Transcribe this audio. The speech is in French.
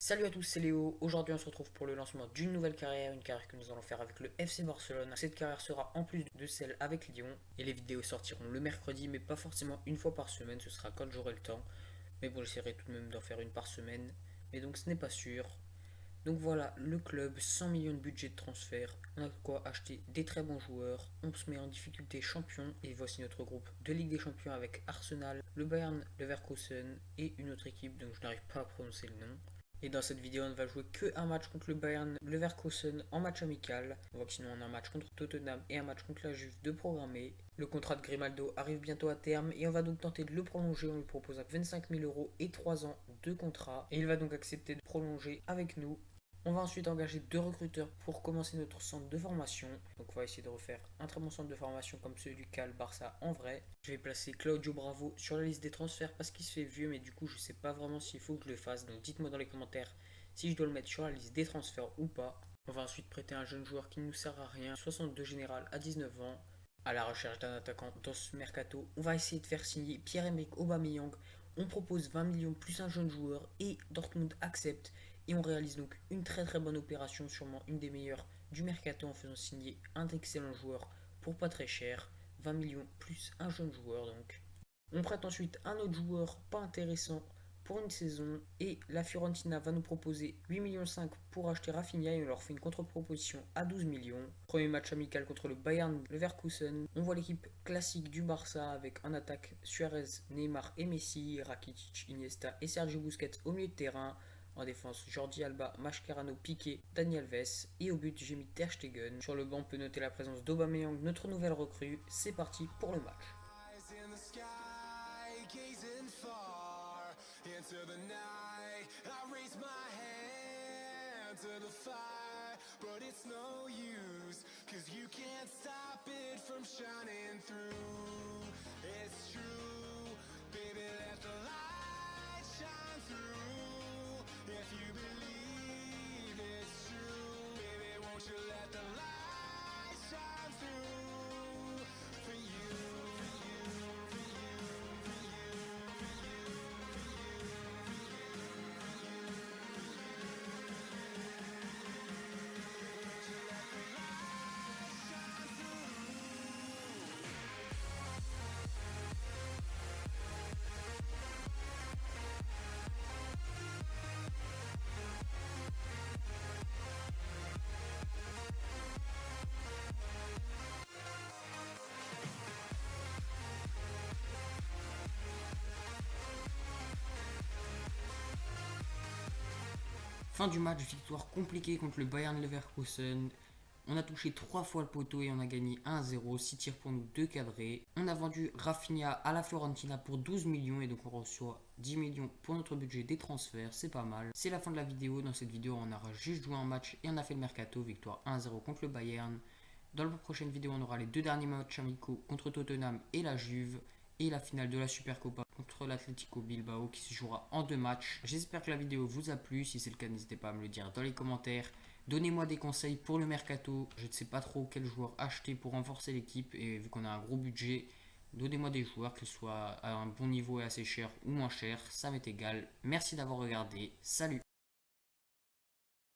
Salut à tous, c'est Léo. Aujourd'hui, on se retrouve pour le lancement d'une nouvelle carrière, une carrière que nous allons faire avec le FC Barcelone. Cette carrière sera en plus de celle avec Lyon et les vidéos sortiront le mercredi, mais pas forcément une fois par semaine, ce sera quand j'aurai le temps. Mais bon, j'essaierai tout de même d'en faire une par semaine, mais donc ce n'est pas sûr. Donc voilà, le club, 100 millions de budget de transfert, on a de quoi acheter des très bons joueurs, on se met en difficulté champion, et voici notre groupe de Ligue des Champions avec Arsenal, le Bayern Leverkusen et une autre équipe dont je n'arrive pas à prononcer le nom. Et dans cette vidéo, on ne va jouer que un match contre le Bayern Leverkusen en match amical. On voit que sinon on a un match contre Tottenham et un match contre la Juve de programmé. Le contrat de Grimaldo arrive bientôt à terme et on va donc tenter de le prolonger. On lui propose à 25 000 euros et 3 ans de contrat. Et il va donc accepter de prolonger avec nous. On va ensuite engager deux recruteurs pour commencer notre centre de formation. Donc on va essayer de refaire un très bon centre de formation comme celui du Cal Barça en vrai. Je vais placer Claudio Bravo sur la liste des transferts parce qu'il se fait vieux, mais du coup je sais pas vraiment s'il faut que je le fasse. Donc dites-moi dans les commentaires si je dois le mettre sur la liste des transferts ou pas. On va ensuite prêter un jeune joueur qui ne nous sert à rien, 62 général à 19 ans, à la recherche d'un attaquant dans ce mercato. On va essayer de faire signer Pierre-Emerick Aubameyang. On propose 20 millions plus un jeune joueur et Dortmund accepte. Et on réalise donc une très très bonne opération, sûrement une des meilleures du mercato en faisant signer un excellent joueur pour pas très cher, 20 millions plus un jeune joueur donc. On prête ensuite un autre joueur pas intéressant pour une saison et la Fiorentina va nous proposer 8,5 millions pour acheter Rafinha et on leur fait une contre-proposition à 12 millions. Premier match amical contre le Bayern Leverkusen. On voit l'équipe classique du Barça avec en attaque Suarez, Neymar et Messi, Rakitic, Iniesta et Sergio Busquets au milieu de terrain. En défense, Jordi Alba, Mascherano, Piqué, Dani Alves. Et au but, j'ai mis Ter Stegen. Sur le banc, on peut noter la présence d'Aubameyang, notre nouvelle recrue. C'est parti pour le match. But it's no use, cause you can't stop it from shining through. It's true, baby, let the light shine through. If you believe it's true, baby, won't you let the light shine through for you, for you, for you, for you, for you, for you, for you. Fin du match, victoire compliquée contre le Bayern Leverkusen. On a touché 3 fois le poteau et on a gagné 1-0, 6 tirs pour nous, 2 cadrés. On a vendu Rafinha à la Fiorentina pour 12 millions et donc on reçoit 10 millions pour notre budget des transferts, c'est pas mal. C'est la fin de la vidéo, dans cette vidéo on aura juste joué un match et on a fait le mercato, victoire 1-0 contre le Bayern. Dans la prochaine vidéo on aura les deux derniers matchs amicaux contre Tottenham et la Juve. Et la finale de la Supercopa contre l'Atlético Bilbao qui se jouera en deux matchs. J'espère que la vidéo vous a plu. Si c'est le cas, n'hésitez pas à me le dire dans les commentaires. Donnez-moi des conseils pour le mercato. Je ne sais pas trop quel joueur acheter pour renforcer l'équipe. Et vu qu'on a un gros budget, donnez-moi des joueurs, qu'ils soient à un bon niveau et assez cher ou moins cher. Ça m'est égal. Merci d'avoir regardé. Salut!